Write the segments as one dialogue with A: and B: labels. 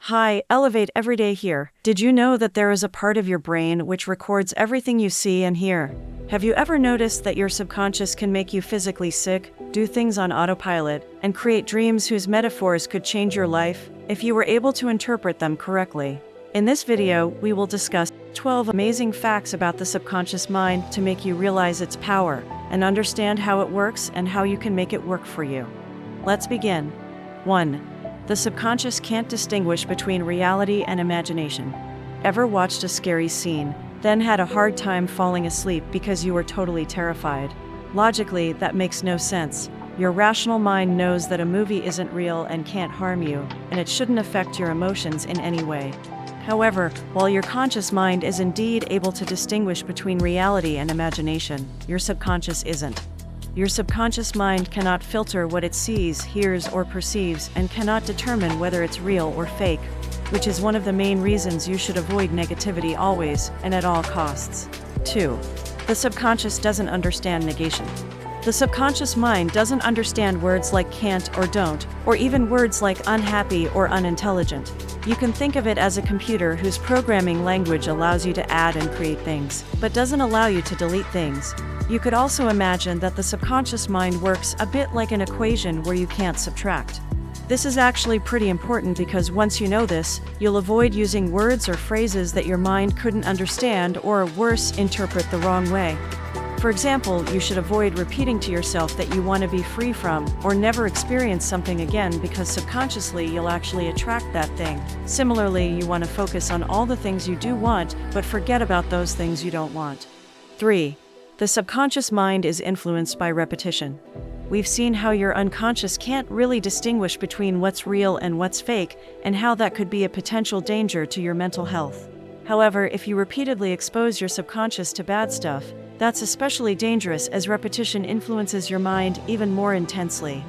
A: Hi, Elevate Everyday here. Did you know that there is a part of your brain which records everything you see and hear? Have you ever noticed that your subconscious can make you physically sick, do things on autopilot, and create dreams whose metaphors could change your life, if you were able to interpret them correctly? In this video, we will discuss 12 amazing facts about the subconscious mind to make you realize its power, and understand how it works and how you can make it work for you. Let's begin. 1. The subconscious can't distinguish between reality and imagination. Ever watched a scary scene, then had a hard time falling asleep because you were totally terrified? Logically, that makes no sense. Your rational mind knows that a movie isn't real and can't harm you, and it shouldn't affect your emotions in any way. However, while your conscious mind is indeed able to distinguish between reality and imagination, your subconscious isn't. Your subconscious mind cannot filter what it sees, hears, or perceives, and cannot determine whether it's real or fake, which is one of the main reasons you should avoid negativity always and at all costs. 2. The subconscious doesn't understand negation. The subconscious mind doesn't understand words like can't or don't, or even words like unhappy or unintelligent. You can think of it as a computer whose programming language allows you to add and create things, but doesn't allow you to delete things. You could also imagine that the subconscious mind works a bit like an equation where you can't subtract. This is actually pretty important because once you know this, you'll avoid using words or phrases that your mind couldn't understand or, worse, interpret the wrong way. For example, you should avoid repeating to yourself that you want to be free from or never experience something again because subconsciously you'll actually attract that thing. Similarly, you want to focus on all the things you do want, but forget about those things you don't want. 3. The subconscious mind is influenced by repetition. We've seen how your unconscious can't really distinguish between what's real and what's fake, and how that could be a potential danger to your mental health. However, if you repeatedly expose your subconscious to bad stuff, that's especially dangerous as repetition influences your mind even more intensely.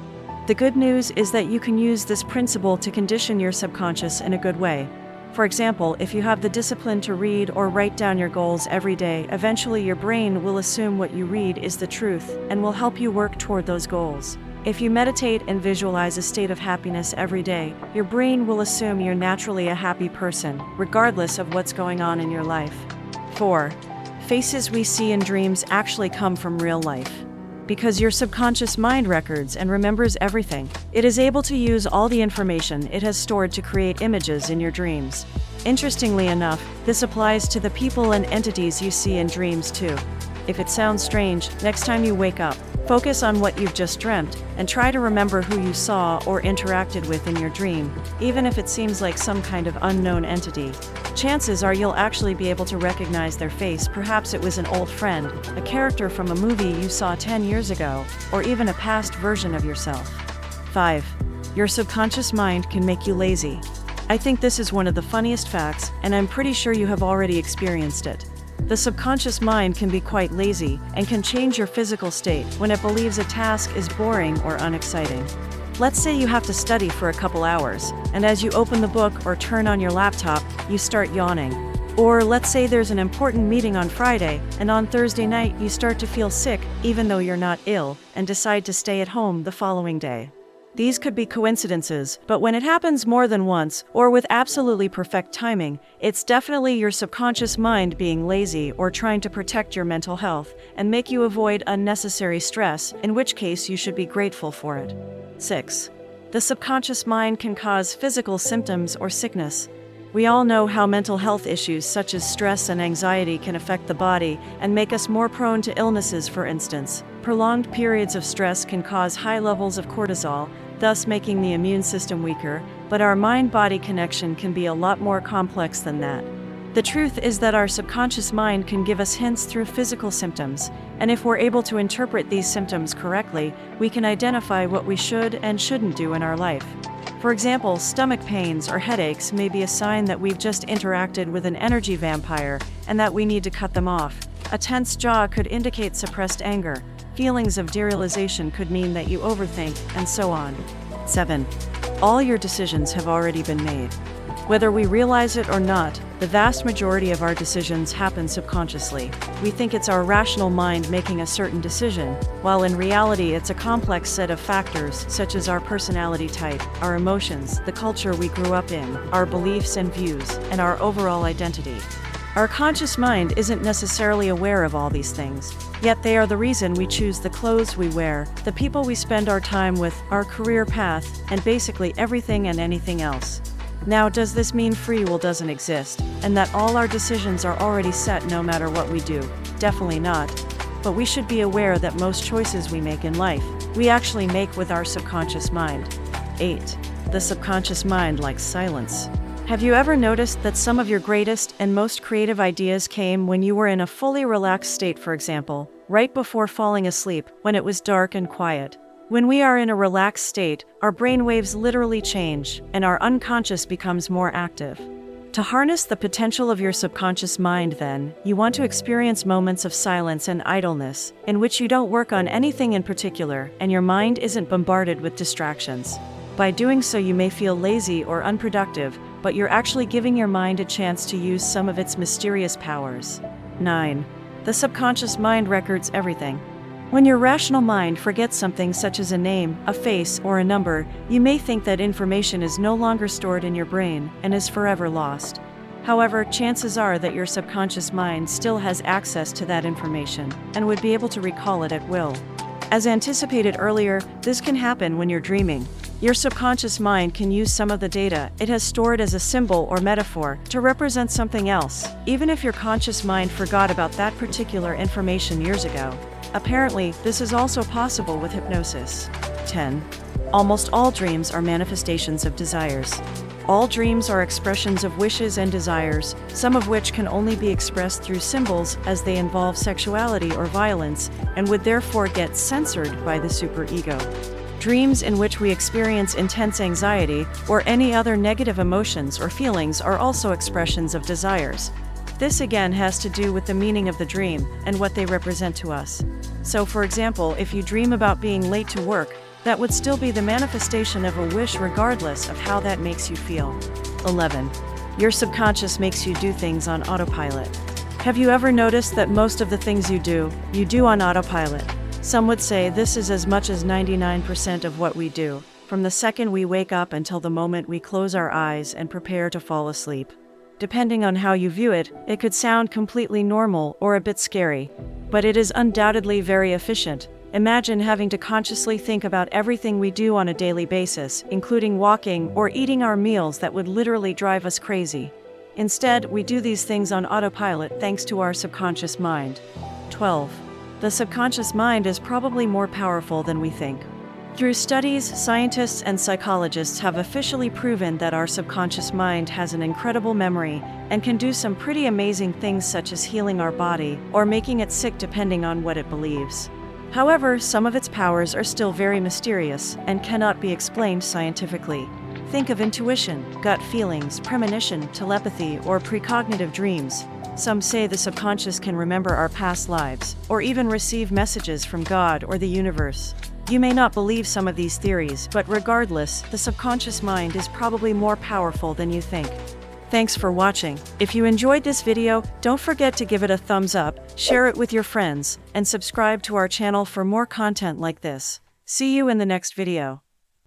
A: The good news is that you can use this principle to condition your subconscious in a good way. For example, if you have the discipline to read or write down your goals every day, eventually your brain will assume what you read is the truth and will help you work toward those goals. If you meditate and visualize a state of happiness every day, your brain will assume you're naturally a happy person, regardless of what's going on in your life. 4. Faces we see in dreams actually come from real life. Because your subconscious mind records and remembers everything, it is able to use all the information it has stored to create images in your dreams. Interestingly enough, this applies to the people and entities you see in dreams too. If it sounds strange, next time you wake up, focus on what you've just dreamt, and try to remember who you saw or interacted with in your dream, even if it seems like some kind of unknown entity. Chances are you'll actually be able to recognize their face. Perhaps it was an old friend, a character from a movie you saw 10 years ago, or even a past version of yourself. 5. Your subconscious mind can make you lazy. I think this is one of the funniest facts, and I'm pretty sure you have already experienced it. The subconscious mind can be quite lazy and can change your physical state when it believes a task is boring or unexciting. Let's say you have to study for a couple hours, and as you open the book or turn on your laptop, you start yawning. Or let's say there's an important meeting on Friday, and on Thursday night you start to feel sick even though you're not ill, and decide to stay at home the following day. These could be coincidences, but when it happens more than once, or with absolutely perfect timing, it's definitely your subconscious mind being lazy or trying to protect your mental health and make you avoid unnecessary stress, in which case you should be grateful for it. 6. The subconscious mind can cause physical symptoms or sickness. We all know how mental health issues such as stress and anxiety can affect the body and make us more prone to illnesses. For instance, prolonged periods of stress can cause high levels of cortisol, thus making the immune system weaker, but our mind-body connection can be a lot more complex than that. The truth is that our subconscious mind can give us hints through physical symptoms, and if we're able to interpret these symptoms correctly, we can identify what we should and shouldn't do in our life. For example, stomach pains or headaches may be a sign that we've just interacted with an energy vampire and that we need to cut them off. A tense jaw could indicate suppressed anger. Feelings of derealization could mean that you overthink, and so on. 7. All your decisions have already been made. Whether we realize it or not, the vast majority of our decisions happen subconsciously. We think it's our rational mind making a certain decision, while in reality it's a complex set of factors such as our personality type, our emotions, the culture we grew up in, our beliefs and views, and our overall identity. Our conscious mind isn't necessarily aware of all these things, yet they are the reason we choose the clothes we wear, the people we spend our time with, our career path, and basically everything and anything else. Now, does this mean free will doesn't exist, and that all our decisions are already set no matter what we do? Definitely not. But we should be aware that most choices we make in life, we actually make with our subconscious mind. 8. The subconscious mind likes silence. Have you ever noticed that some of your greatest and most creative ideas came when you were in a fully relaxed state, for example, right before falling asleep, when it was dark and quiet? When we are in a relaxed state, our brain waves literally change, and our unconscious becomes more active. To harness the potential of your subconscious mind, then, you want to experience moments of silence and idleness, in which you don't work on anything in particular, and your mind isn't bombarded with distractions. By doing so, you may feel lazy or unproductive, but you're actually giving your mind a chance to use some of its mysterious powers. 9. The subconscious mind records everything. When your rational mind forgets something such as a name, a face, or a number, you may think that information is no longer stored in your brain and is forever lost. However, chances are that your subconscious mind still has access to that information and would be able to recall it at will. As anticipated earlier, this can happen when you're dreaming. Your subconscious mind can use some of the data it has stored as a symbol or metaphor to represent something else, even if your conscious mind forgot about that particular information years ago. Apparently, this is also possible with hypnosis. 10. Almost all dreams are manifestations of desires. All dreams are expressions of wishes and desires, some of which can only be expressed through symbols as they involve sexuality or violence, and would therefore get censored by the superego. Dreams in which we experience intense anxiety or any other negative emotions or feelings are also expressions of desires. This again has to do with the meaning of the dream and what they represent to us. So, for example, if you dream about being late to work, that would still be the manifestation of a wish regardless of how that makes you feel. 11. Your subconscious makes you do things on autopilot. Have you ever noticed that most of the things you do on autopilot? Some would say this is as much as 99% of what we do, from the second we wake up until the moment we close our eyes and prepare to fall asleep. Depending on how you view it, it could sound completely normal or a bit scary, but it is undoubtedly very efficient. Imagine having to consciously think about everything we do on a daily basis, including walking or eating our meals that would literally drive us crazy. Instead, we do these things on autopilot thanks to our subconscious mind. 12. The subconscious mind is probably more powerful than we think. Through studies, scientists and psychologists have officially proven that our subconscious mind has an incredible memory and can do some pretty amazing things such as healing our body or making it sick depending on what it believes. However, some of its powers are still very mysterious and cannot be explained scientifically. Think of intuition, gut feelings, premonition, telepathy, or precognitive dreams. Some say the subconscious can remember our past lives, or even receive messages from God or the universe. You may not believe some of these theories, but regardless, the subconscious mind is probably more powerful than you think. Thanks for watching. If you enjoyed this video, don't forget to give it a thumbs up, share it with your friends, and subscribe to our channel for more content like this. See you in the next video.